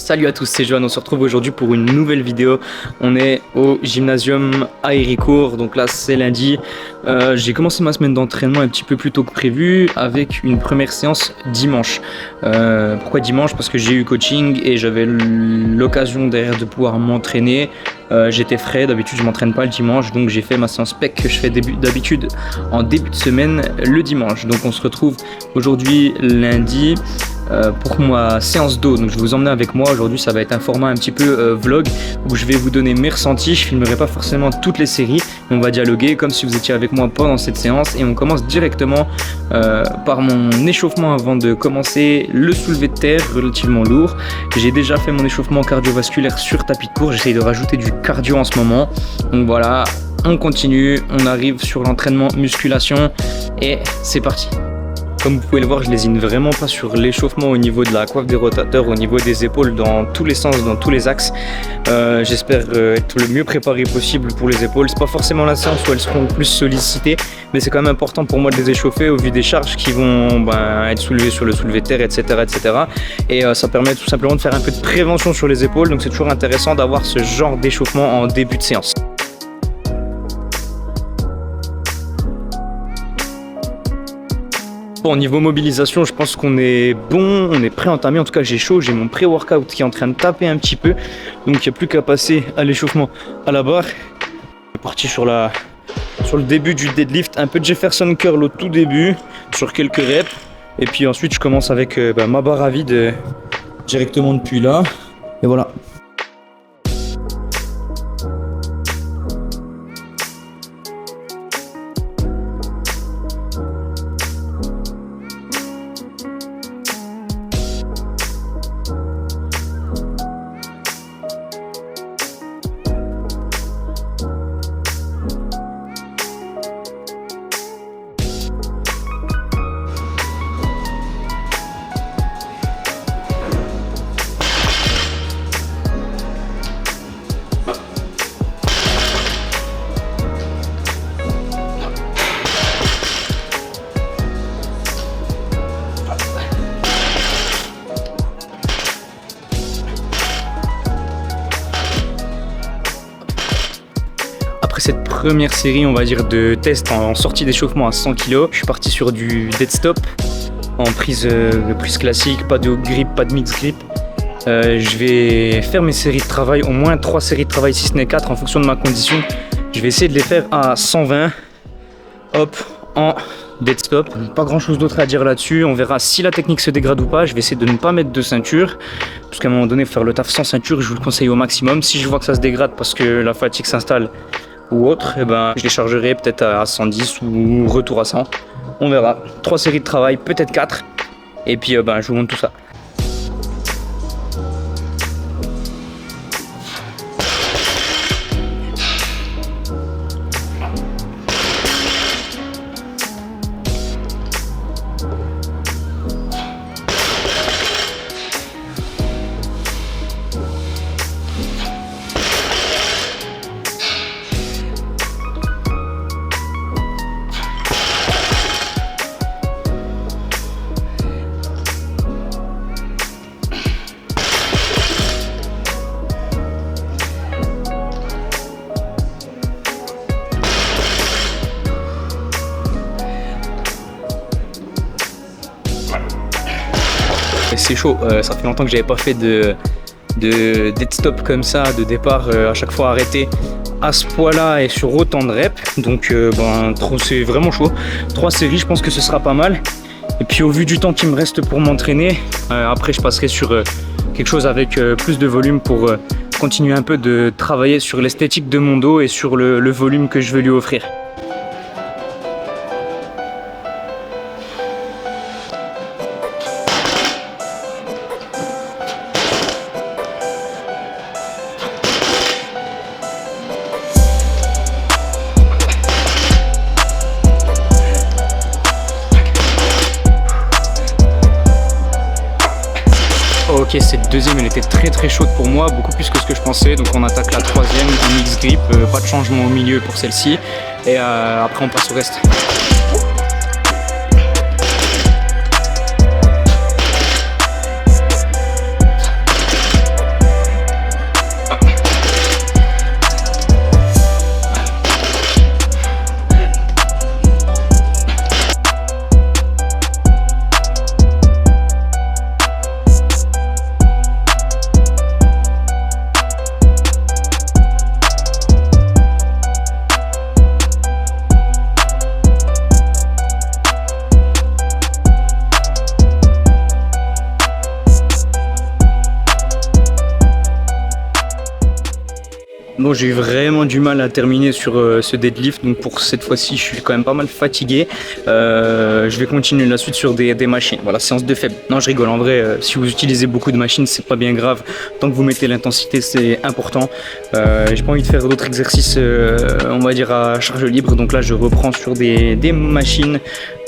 Salut à tous, c'est Johan, on se retrouve aujourd'hui pour une nouvelle vidéo. On est au gymnasium à Héricourt, donc là c'est lundi. J'ai commencé ma semaine d'entraînement un petit peu plus tôt que prévu avec une première séance dimanche. Pourquoi dimanche? Parce que j'ai eu coaching et j'avais l'occasion derrière de pouvoir m'entraîner. J'étais frais, d'habitude je m'entraîne pas le dimanche, donc j'ai fait ma séance PEC que je fais d'habitude en début de semaine le dimanche. Donc on se retrouve aujourd'hui lundi pour ma séance d'eau. Donc je vais vous emmener avec moi aujourd'hui. Ça va être un format un petit peu vlog où je vais vous donner mes ressentis. Je filmerai pas forcément toutes les séries, mais on va dialoguer comme si vous étiez avec moi pendant cette séance. Et on commence directement par mon échauffement avant de commencer le soulevé de terre relativement lourd. J'ai déjà fait mon échauffement cardiovasculaire sur tapis de cours. J'essaye de rajouter du cardio en ce moment. Donc voilà, on continue, on arrive sur l'entraînement musculation et c'est parti. Comme vous pouvez le voir, je lésine vraiment pas sur l'échauffement au niveau de la coiffe des rotateurs, au niveau des épaules, dans tous les sens, dans tous les axes. J'espère être le mieux préparé possible pour les épaules. C'est pas forcément la séance où elles seront le plus sollicitées, mais c'est quand même important pour moi de les échauffer au vu des charges qui vont être soulevées sur le soulevé de terre, etc. Et ça permet tout simplement de faire un peu de prévention sur les épaules, donc c'est toujours intéressant d'avoir ce genre d'échauffement en début de séance. Bon, niveau mobilisation, je pense qu'on est bon, on est prêt à entamer. En tout cas, j'ai chaud, j'ai mon pré-workout qui est en train de taper un petit peu. Donc, il n'y a plus qu'à passer à l'échauffement à la barre. On est parti sur le début du deadlift, un peu de Jefferson curl au tout début, sur quelques reps. Et puis ensuite, je commence avec ma barre à vide directement depuis là. Et voilà. Après cette première série, on va dire, de test en sortie d'échauffement à 100 kg, je suis parti sur du dead stop en prise classique, pas de grip, pas de mix grip. Je vais faire mes séries de travail, au moins 3 séries de travail, si ce n'est 4 en fonction de ma condition. Je vais essayer de les faire à 120, hop, en dead stop. Pas grand chose d'autre à dire là-dessus. On verra si la technique se dégrade ou pas. Je vais essayer de ne pas mettre de ceinture, parce qu'à un moment donné, faire le taf sans ceinture, je vous le conseille au maximum. Si je vois que ça se dégrade parce que la fatigue s'installe ou autre, je les chargerai peut-être à 110 ou retour à 100. On verra. 3 séries de travail, peut-être 4. Et puis je vous montre tout ça. C'est chaud, ça fait longtemps que j'avais pas fait de dead stop comme ça, de départ à chaque fois arrêté à ce poids-là et sur autant de reps. Donc c'est vraiment chaud. 3 séries, je pense que ce sera pas mal. Et puis au vu du temps qui me reste pour m'entraîner, après je passerai sur quelque chose avec plus de volume pour continuer un peu de travailler sur l'esthétique de mon dos et sur le volume que je veux lui offrir. Ok, cette deuxième elle était très chaude pour moi, beaucoup plus que ce que je pensais. Donc on attaque la troisième en mix grip, pas de changement au milieu pour celle-ci. Et après on passe au reste. Bon, j'ai eu vraiment du mal à terminer sur ce deadlift, donc pour cette fois-ci, je suis quand même pas mal fatigué. Je vais continuer la suite sur des machines. Voilà, séance de faible. Non, je rigole. En vrai, si vous utilisez beaucoup de machines, c'est pas bien grave. Tant que vous mettez l'intensité, c'est important. J'ai pas envie de faire d'autres exercices, on va dire à charge libre. Donc là, je reprends sur des machines.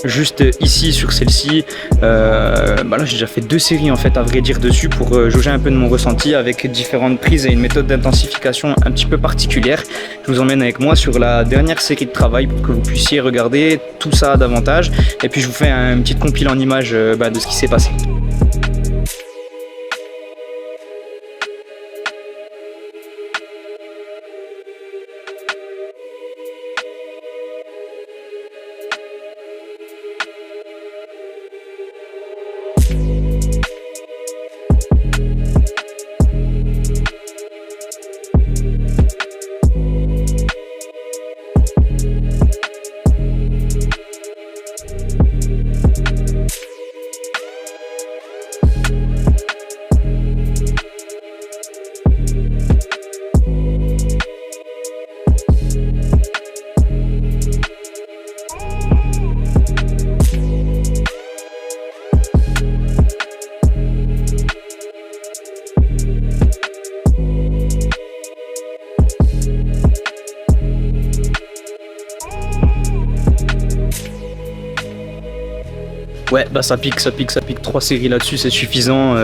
Juste ici sur celle-ci, là j'ai déjà fait 2 séries en fait à vrai dire dessus pour jauger un peu de mon ressenti avec différentes prises et une méthode d'intensification un petit peu particulière. Je vous emmène avec moi sur la dernière série de travail pour que vous puissiez regarder tout ça davantage et puis je vous fais un petit compil en images de ce qui s'est passé. Ouais, bah ça pique, 3 séries là-dessus, c'est suffisant.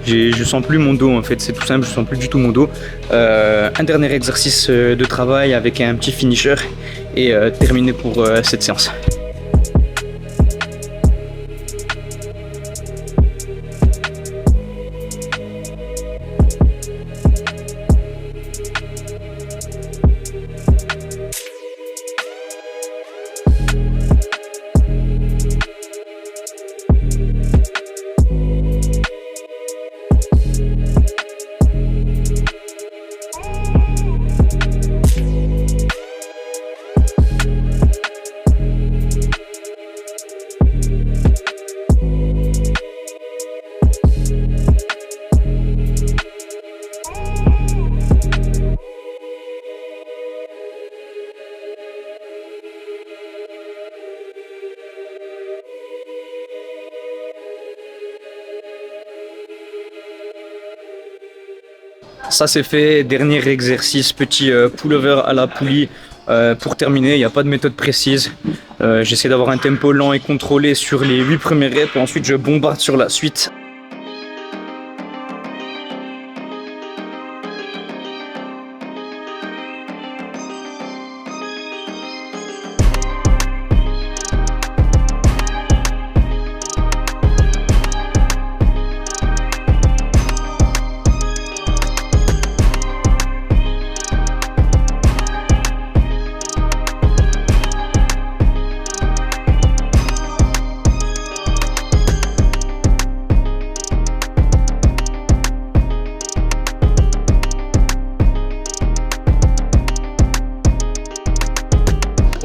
Je sens plus mon dos en fait, c'est tout simple, je sens plus du tout mon dos. Un dernier exercice de travail avec un petit finisher et terminé pour cette séance. Ça c'est fait, dernier exercice, petit pullover à la poulie pour terminer, il n'y a pas de méthode précise. J'essaie d'avoir un tempo lent et contrôlé sur les 8 premiers reps et ensuite je bombarde sur la suite.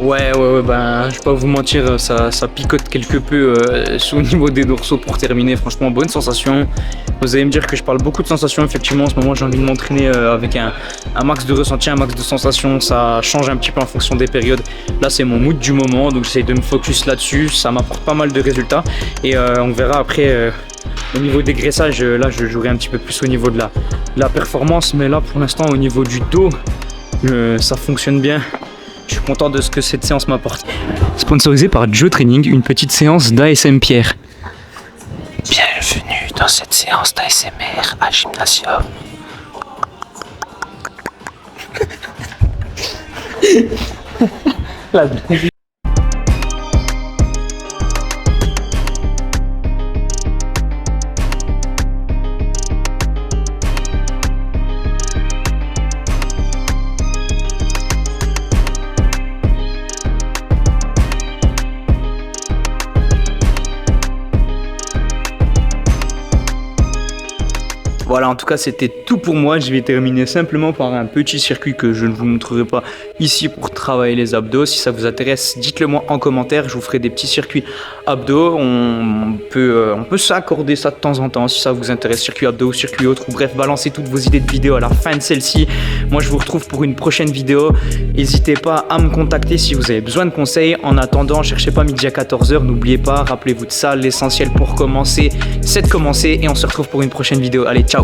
Ouais, ben je vais pas vous mentir, ça picote quelque peu au niveau des dorsaux pour terminer. Franchement, bonne sensation. Vous allez me dire que je parle beaucoup de sensations. Effectivement, en ce moment, j'ai envie de m'entraîner avec un max de ressenti, un max de sensations. Ça change un petit peu en fonction des périodes. Là, c'est mon mood du moment, donc j'essaie de me focus là-dessus. Ça m'apporte pas mal de résultats et on verra après. Au niveau des graissages, là, je jouerai un petit peu plus au niveau de la performance, mais là, pour l'instant, au niveau du dos, ça fonctionne bien. Je suis content de ce que cette séance m'apporte. Sponsorisé par Joe Training, une petite séance d'ASM Pierre. Bienvenue dans cette séance d'ASMR à Gymnasium. Voilà, en tout cas, c'était tout pour moi. Je vais terminer simplement par un petit circuit que je ne vous montrerai pas ici pour travailler les abdos. Si ça vous intéresse, dites-le moi en commentaire. Je vous ferai des petits circuits abdos. On peut s'accorder ça de temps en temps si ça vous intéresse, circuit abdos ou circuit autre. Ou bref, balancez toutes vos idées de vidéos à la fin de celle-ci. Moi, je vous retrouve pour une prochaine vidéo. N'hésitez pas à me contacter si vous avez besoin de conseils. En attendant, cherchez pas midi à 14h. N'oubliez pas, rappelez-vous de ça. L'essentiel pour commencer, c'est de commencer. Et on se retrouve pour une prochaine vidéo. Allez, ciao!